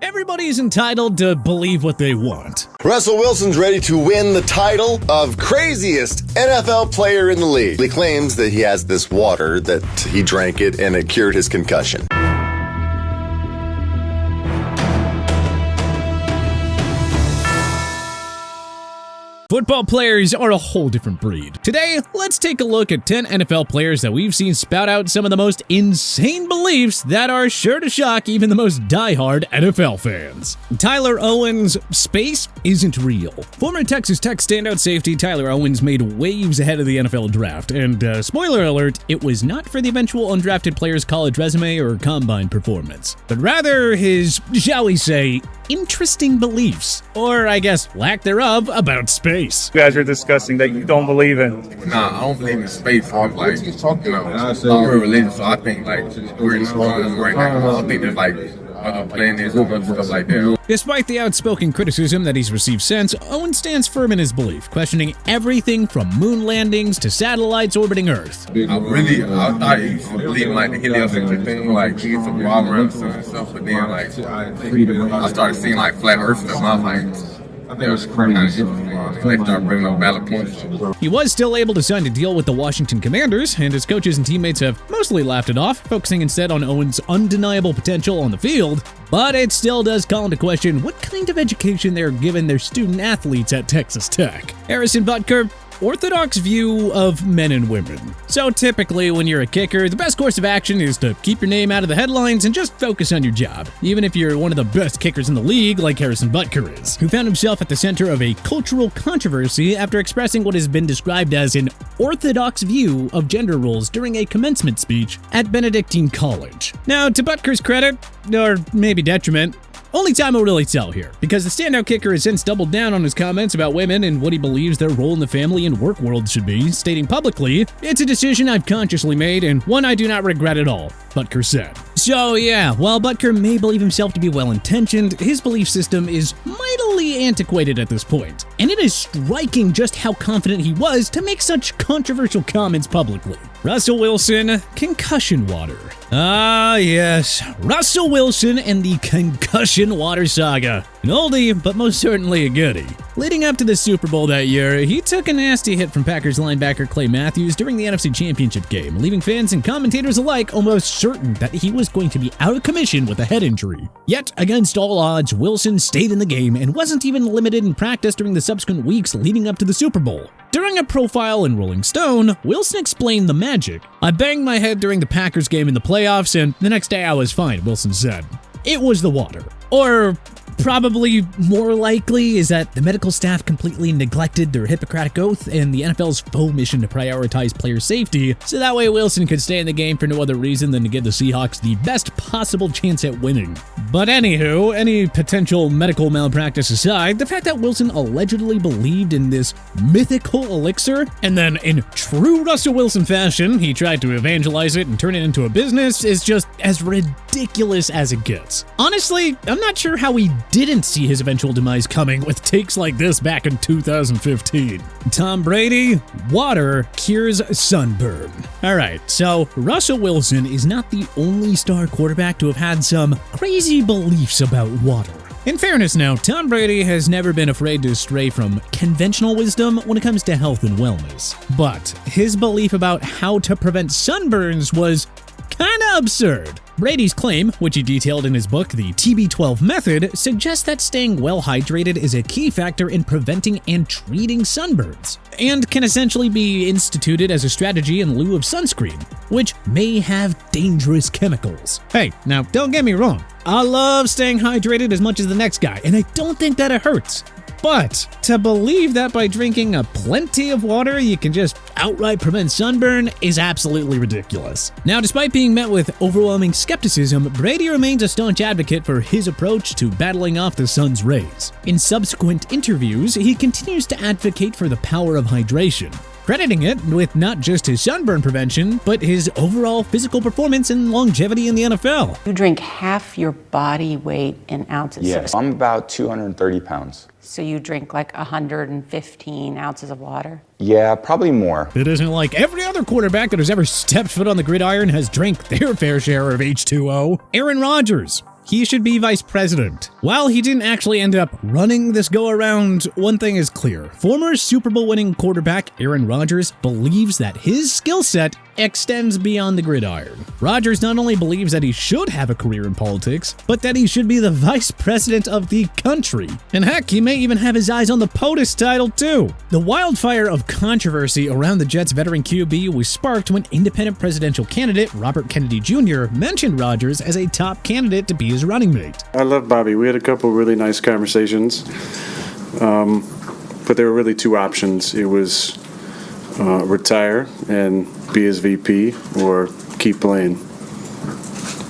Everybody's entitled to believe what they want. Russell Wilson's ready to win the title of craziest NFL player in the league. He claims that he has this water, that he drank it and it cured his concussion. Football players are a whole different breed. Today, let's take a look at 10 NFL players that we've seen spout out some of the most insane beliefs that are sure to shock even the most diehard NFL fans. Tyler Owens, space isn't real. Former Texas Tech standout safety Tyler Owens made waves ahead of the NFL draft, and spoiler alert, it was not for the eventual undrafted player's college resume or combine performance, but rather his, shall we say, interesting beliefs, or I guess lack thereof, about space. You guys are discussing that you don't believe in. Nah, I don't believe in space. I'm like, I'm very religious, so I think like we're in the sun right now. I don't think there's like other planets and stuff like that. Despite the outspoken criticism that he's received since, Owen stands firm in his belief, questioning everything from moon landings to satellites orbiting Earth. I thought he used to believe in like the heliocentric thing, like he used to revolve around the sun and stuff, but then like I started seeing like flat Earth stuff, and I was like, they start bringing up valid points. He was still able to sign a deal with the Washington Commanders, and his coaches and teammates have mostly laughed it off, focusing instead on Owens' undeniable potential on the field. But it still does call into question what kind of education they're giving their student athletes at Texas Tech. Harrison Butker, orthodox view of men and women. So typically when you're a kicker, the best course of action is to keep your name out of the headlines and just focus on your job, even if you're one of the best kickers in the league like Harrison Butker is, who found himself at the center of a cultural controversy after expressing what has been described as an orthodox view of gender roles during a commencement speech at Benedictine College. Now, to Butker's credit, or maybe detriment, only time will really tell here, because the standout kicker has since doubled down on his comments about women and what he believes their role in the family and work world should be, stating publicly, "It's a decision I've consciously made and one I do not regret at all," Butker said. So yeah, while Butker may believe himself to be well-intentioned, his belief system is mightily antiquated at this point, and it is striking just how confident he was to make such controversial comments publicly. Russell Wilson, concussion water. Ah yes, Russell Wilson and the concussion water saga. An oldie, but most certainly a goodie. Leading up to the Super Bowl that year, he took a nasty hit from Packers linebacker Clay Matthews during the NFC Championship game, leaving fans and commentators alike almost certain that he was going to be out of commission with a head injury. Yet, against all odds, Wilson stayed in the game and wasn't even limited in practice during the subsequent weeks leading up to the Super Bowl. During a profile in Rolling Stone, Wilson explained the magic. "I banged my head during the Packers game in the playoffs, and the next day I was fine," Wilson said. It was the water. Or probably more likely is that the medical staff completely neglected their Hippocratic Oath and the NFL's faux mission to prioritize player safety, so that way Wilson could stay in the game for no other reason than to give the Seahawks the best possible chance at winning. But anywho, any potential medical malpractice aside, the fact that Wilson allegedly believed in this mythical elixir, and then in true Russell Wilson fashion, he tried to evangelize it and turn it into a business, is just as ridiculous as it gets. Honestly, I'm not sure how he didn't see his eventual demise coming with takes like this back in 2015. Tom Brady, water cures sunburn. Alright, so Russell Wilson is not the only star quarterback to have had some crazy beliefs about water. In fairness now, Tom Brady has never been afraid to stray from conventional wisdom when it comes to health and wellness. But his belief about how to prevent sunburns was kinda absurd. Brady's claim, which he detailed in his book, The TB12 Method, suggests that staying well hydrated is a key factor in preventing and treating sunburns, and can essentially be instituted as a strategy in lieu of sunscreen, which may have dangerous chemicals. Hey, now don't get me wrong, I love staying hydrated as much as the next guy, and I don't think that it hurts. But to believe that by drinking a plenty of water you can just outright prevent sunburn is absolutely ridiculous. Now, despite being met with overwhelming skepticism, Brady remains a staunch advocate for his approach to battling off the sun's rays. In subsequent interviews, he continues to advocate for the power of hydration, crediting it with not just his sunburn prevention, but his overall physical performance and longevity in the NFL. You drink half your body weight in ounces. Yes, I'm about 230 pounds. So you drink like 115 ounces of water? Yeah, probably more. It isn't like every other quarterback that has ever stepped foot on the gridiron has drank their fair share of H2O. Aaron Rodgers, he should be vice president. While he didn't actually end up running this go-around, one thing is clear. Former Super Bowl winning quarterback Aaron Rodgers believes that his skill set extends beyond the gridiron. Rodgers not only believes that he should have a career in politics, but that he should be the vice president of the country. And heck, he may even have his eyes on the POTUS title too. The wildfire of controversy around the Jets' veteran QB was sparked when independent presidential candidate Robert Kennedy Jr. mentioned Rodgers as a top candidate to be his running mate. I love Bobby. We had a couple really nice conversations, but there were really two options. It was retire and be his VP or keep playing.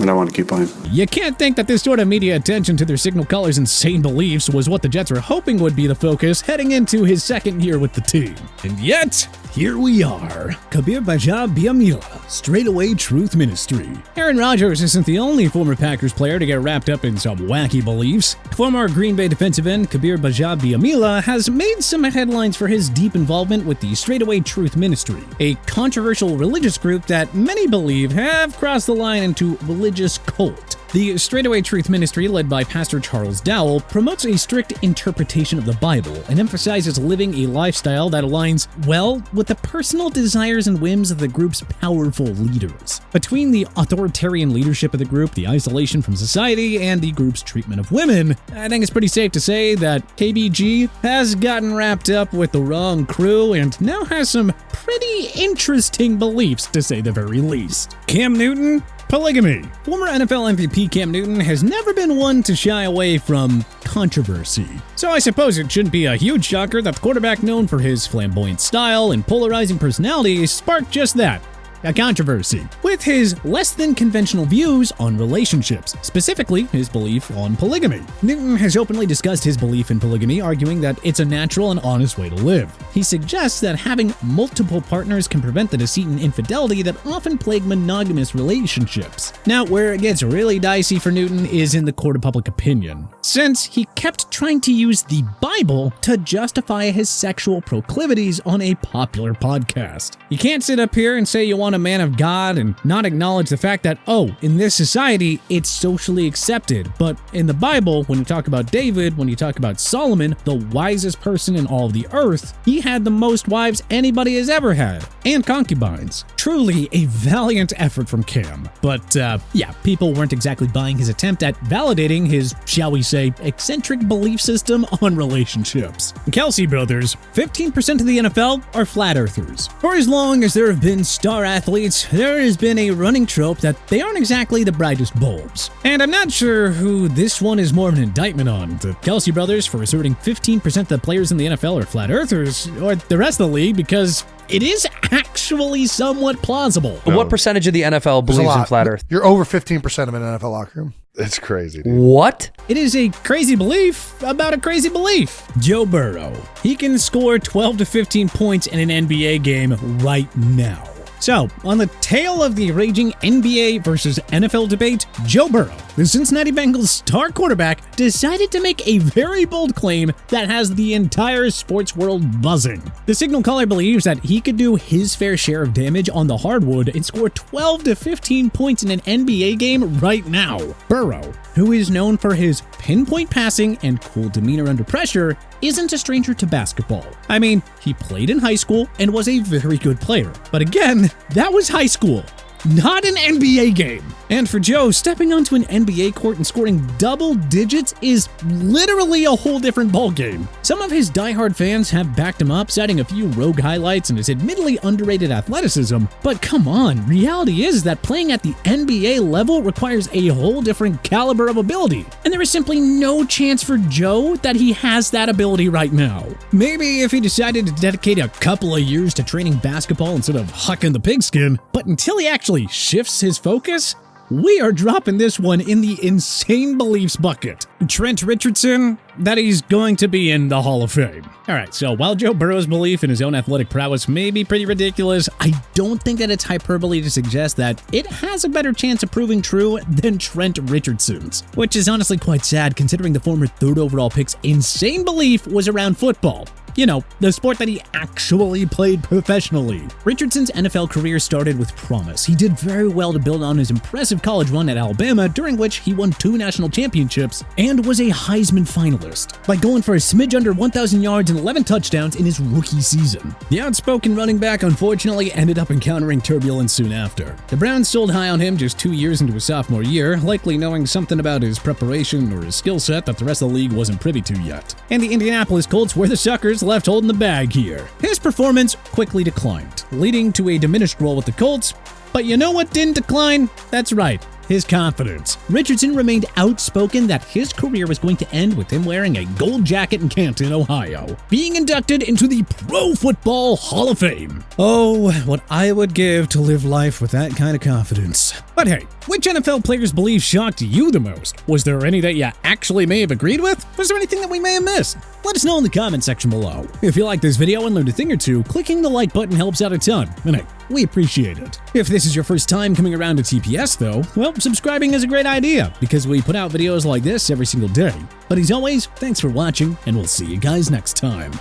And I want to keep playing. You can't think that this sort of media attention to their signal caller's insane beliefs was what the Jets were hoping would be the focus heading into his second year with the team. And yet, here we are. Kabir Gbaja-Biamila, straightaway truth ministry. Aaron Rodgers isn't the only former Packers player to get wrapped up in some wacky beliefs. Former Green Bay defensive end Kabir Gbaja-Biamila has made some headlines for his deep involvement with the straightaway truth ministry, a controversial religious group that many believe have crossed the line into religious cult. The Straightaway Truth Ministry, led by Pastor Charles Dowell, promotes a strict interpretation of the Bible and emphasizes living a lifestyle that aligns, well, with the personal desires and whims of the group's powerful leaders. Between the authoritarian leadership of the group, the isolation from society, and the group's treatment of women, I think it's pretty safe to say that KBG has gotten wrapped up with the wrong crew and now has some pretty interesting beliefs, to say the very least. Cam Newton? Polygamy. Former NFL MVP Cam Newton has never been one to shy away from controversy. So I suppose it shouldn't be a huge shocker that the quarterback known for his flamboyant style and polarizing personality sparked just that. A controversy, with his less than conventional views on relationships, specifically his belief on polygamy. Newton has openly discussed his belief in polygamy, arguing that it's a natural and honest way to live. He suggests that having multiple partners can prevent the deceit and infidelity that often plague monogamous relationships. Now, where it gets really dicey for Newton is in the court of public opinion, since he kept trying to use the Bible to justify his sexual proclivities on a popular podcast. You can't sit up here and say you want a man of God and not acknowledge the fact that, oh, in this society, it's socially accepted. But in the Bible, when you talk about David, when you talk about Solomon, the wisest person in all of the earth, he had the most wives anybody has ever had, and concubines. Truly a valiant effort from Cam. But yeah, people weren't exactly buying his attempt at validating his, shall we say, eccentric belief system on relationships. Kelsey brothers, 15% of the NFL are flat earthers. For as long as there have been star athletes, there has been a running trope that they aren't exactly the brightest bulbs. And I'm not sure who this one is more of an indictment on, the Kelsey brothers for asserting 15% of the players in the NFL are flat earthers, or the rest of the league, because it is actually somewhat plausible. What percentage of the NFL believes in flat earth? You're over 15% of an NFL locker room. It's crazy, dude. What? It is a crazy belief about a crazy belief. Joe Burrow. He can score 12 to 15 points in an NBA game right now. So, on the tail of the raging NBA versus NFL debate, Joe Burrow, the Cincinnati Bengals star quarterback, decided to make a very bold claim that has the entire sports world buzzing. The signal caller believes that he could do his fair share of damage on the hardwood and score 12 to 15 points in an NBA game right now. Burrow, who is known for his pinpoint passing and cool demeanor under pressure, isn't a stranger to basketball. I mean, he played in high school and was a very good player. But again, that was high school, not an NBA game. And for Joe, stepping onto an NBA court and scoring double digits is literally a whole different ballgame. Some of his diehard fans have backed him up, citing a few rogue highlights and his admittedly underrated athleticism. But come on, reality is that playing at the NBA level requires a whole different caliber of ability. And there is simply no chance for Joe that he has that ability right now. Maybe if he decided to dedicate a couple of years to training basketball instead of hucking the pigskin, but until he actually shifts his focus, we are dropping this one in the insane beliefs bucket. Trent Richardson, that he's going to be in the Hall of Fame. Alright, so while Joe Burrow's belief in his own athletic prowess may be pretty ridiculous, I don't think that it's hyperbole to suggest that it has a better chance of proving true than Trent Richardson's, which is honestly quite sad considering the former 3rd overall pick's insane belief was around football. You know, the sport that he actually played professionally. Richardson's NFL career started with promise. He did very well to build on his impressive college run at Alabama, during which he won 2 national championships and was a Heisman finalist by going for a smidge under 1,000 yards and 11 touchdowns in his rookie season. The outspoken running back unfortunately ended up encountering turbulence soon after. The Browns sold high on him just 2 years into his sophomore year, likely knowing something about his preparation or his skill set that the rest of the league wasn't privy to yet. And the Indianapolis Colts were the suckers left holding the bag here. His performance quickly declined, leading to a diminished role with the Colts. But you know what didn't decline? That's right, his confidence. Richardson remained outspoken that his career was going to end with him wearing a gold jacket in Canton, Ohio, being inducted into the Pro Football Hall of Fame. Oh, what I would give to live life with that kind of confidence. But hey, which NFL players' beliefs shocked you the most? Was there any that you actually may have agreed with? Was there anything that we may have missed? Let us know in the comment section below. If you like this video and learned a thing or two, clicking the like button helps out a ton, and hey, we appreciate it. If this is your first time coming around to TPS though, well, subscribing is a great idea because we put out videos like this every single day. But as always, thanks for watching, and we'll see you guys next time.